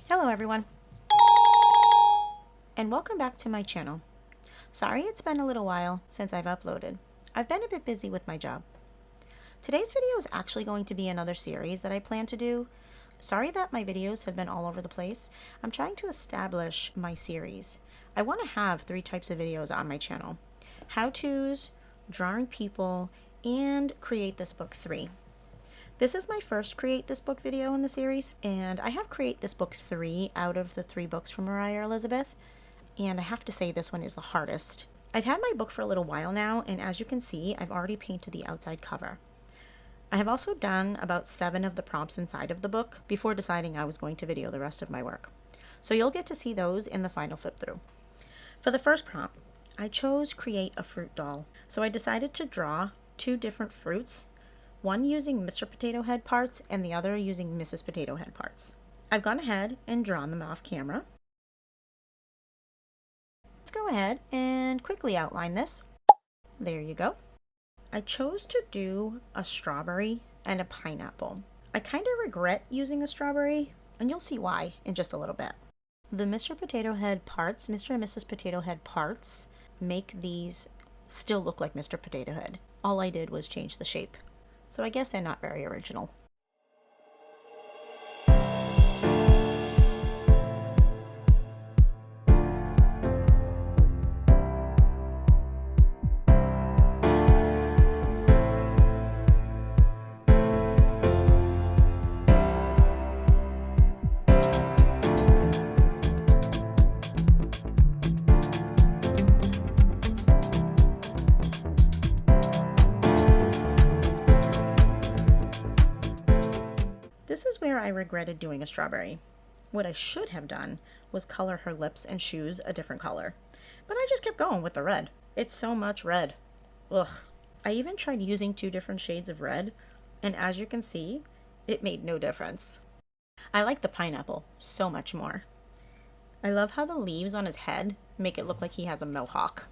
Hello everyone, and welcome back to my channel. Sorry it's been a little while since I've uploaded. I've been a bit busy with my job. Today's video is actually going to be another series that I plan to do. Sorry that my videos have been all over the place. I'm trying to establish my series. I want to have 3 types of videos on my channel: how-tos, drawing people, and Create This Book 3. This is my first Create This Book video in the series, and I have Create This Book 3 out of the 3 books from Moriah Elizabeth, and I have to say this one is the hardest. I've had my book for a little while now, and as you can see, I've already painted the outside cover. I have also done about 7 of the prompts inside of the book before deciding I was going to video the rest of my work. So you'll get to see those in the final flip through. For the first prompt, I chose Create a Fruit Doll. So I decided to draw 2 different fruits, one using Mr. Potato Head parts and the other using Mrs. Potato Head parts. I've gone ahead and drawn them off camera. Let's go ahead and quickly outline this. There you go. I chose to do a strawberry and a pineapple. I kind of regret using a strawberry, and you'll see why in just a little bit. The Mr. Potato Head parts, Mr. and Mrs. Potato Head parts, make these still look like Mr. Potato Head. All I did was change the shape. So I guess they're not very original. This is where I regretted doing a strawberry. What I should have done was color her lips and shoes a different color, but I just kept going with the red. It's so much red. Ugh. I even tried using 2 different shades of red, and as you can see, it made no difference. I like the pineapple so much more. I love how the leaves on his head make it look like he has a mohawk.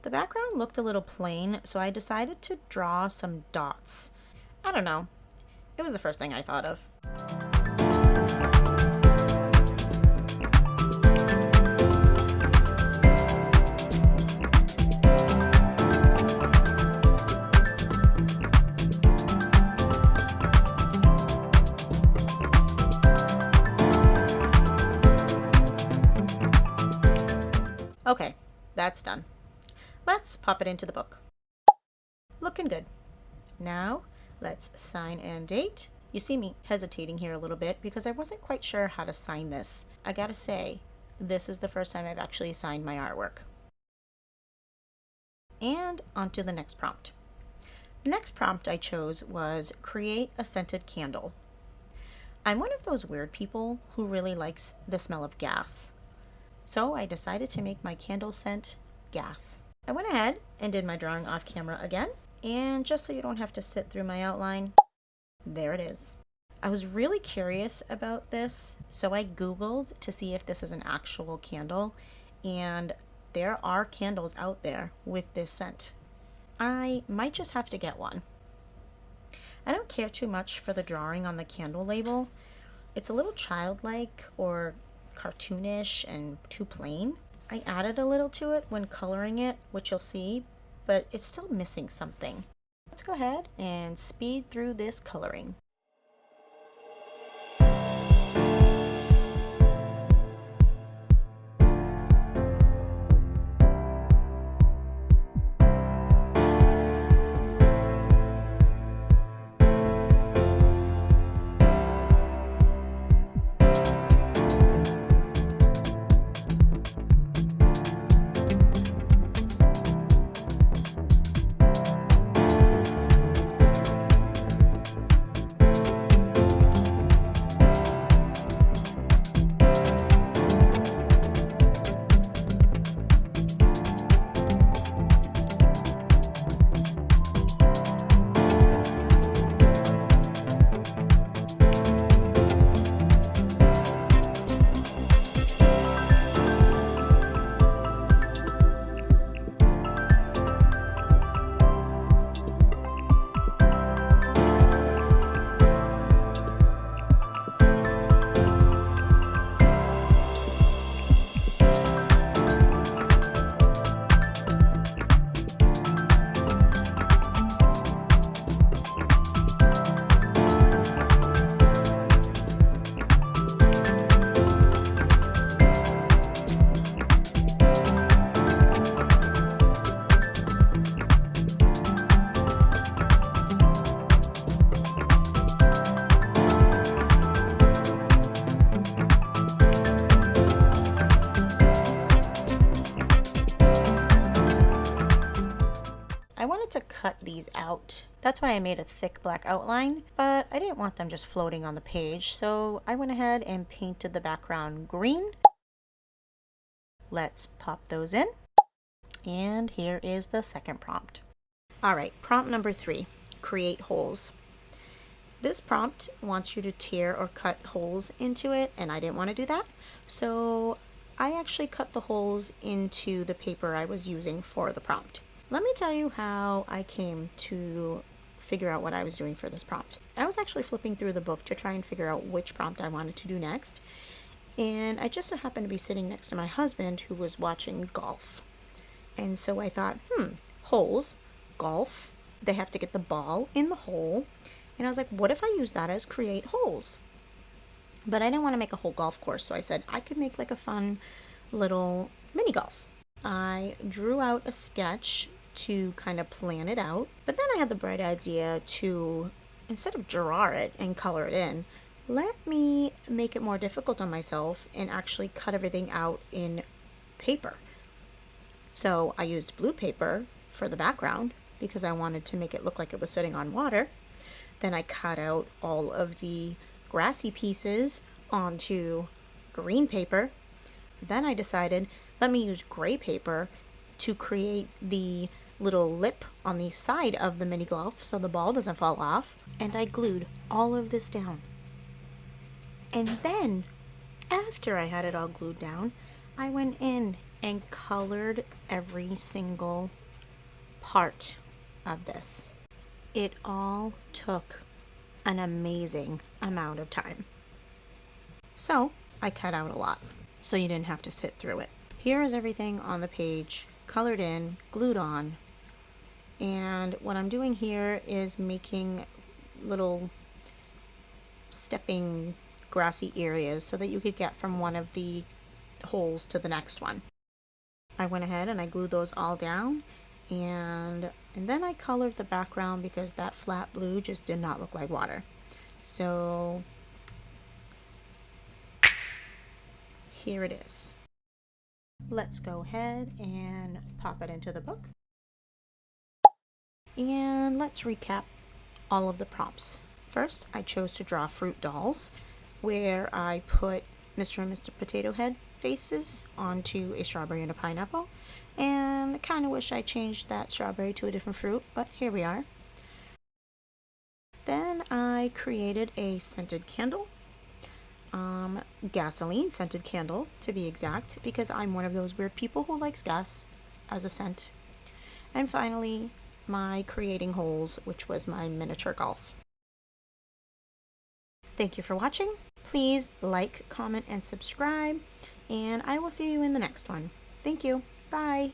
The background looked a little plain, so I decided to draw some dots. I don't know. It was the first thing I thought of. Okay, that's done. Let's pop it into the book. Looking good. Now, let's sign and date. You see me hesitating here a little bit because I wasn't quite sure how to sign this. I gotta say, this is the first time I've actually signed my artwork. And on to the next prompt. The next prompt I chose was Create a Scented Candle. I'm one of those weird people who really likes the smell of gas. So I decided to make my candle scent gas. I went ahead and did my drawing off camera again, and just so you don't have to sit through my outline, there it is. I was really curious about this, so I Googled to see if this is an actual candle, and there are candles out there with this scent. I might just have to get one. I don't care too much for the drawing on the candle label. It's a little childlike or cartoonish and too plain. I added a little to it when coloring it, which you'll see, but it's still missing something. Let's go ahead and speed through this coloring. out. That's why I made a thick black outline, but I didn't want them just floating on the page, so I went ahead and painted the background green. Let's pop those in. And here is the second prompt. All right, prompt number 3, create holes. This prompt wants you to tear or cut holes into it, and I didn't want to do that. So I actually cut the holes into the paper I was using for the prompt. Let me tell you how I came to figure out what I was doing for this prompt. I was actually flipping through the book to try and figure out which prompt I wanted to do next. And I just so happened to be sitting next to my husband who was watching golf. And so I thought, holes, golf, they have to get the ball in the hole. And I was like, what if I use that as create holes? But I didn't want to make a whole golf course, so I said I could make like a fun little mini golf. I drew out a sketch to kind of plan it out, but then I had the bright idea to, instead of draw it and color it in, let me make it more difficult on myself and actually cut everything out in paper. So I used blue paper for the background because I wanted to make it look like it was sitting on water. Then I cut out all of the grassy pieces onto green paper. Then I decided, let me use gray paper to create the little lip on the side of the mini golf so the ball doesn't fall off. And I glued all of this down. And then, after I had it all glued down, I went in and colored every single part of this. It all took an amazing amount of time. So I cut out a lot, so you didn't have to sit through it. Here is everything on the page, colored in, glued on. And what I'm doing here is making little stepping grassy areas so that you could get from one of the holes to the next one. I went ahead and I glued those all down, and then I colored the background because that flat blue just did not look like water. So here it is. Let's go ahead and pop it into the book. And let's recap all of the prompts. First, I chose to draw fruit dolls, where I put Mr. and Mr. Potato Head faces onto a strawberry and a pineapple. And I kind of wish I changed that strawberry to a different fruit, but here we are. Then I created a scented candle, gasoline scented candle to be exact, because I'm one of those weird people who likes gas as a scent. And finally, my creating holes, which was my miniature golf. Thank you for watching. Please like, comment, and subscribe, and I will see you in the next one. Thank you. Bye.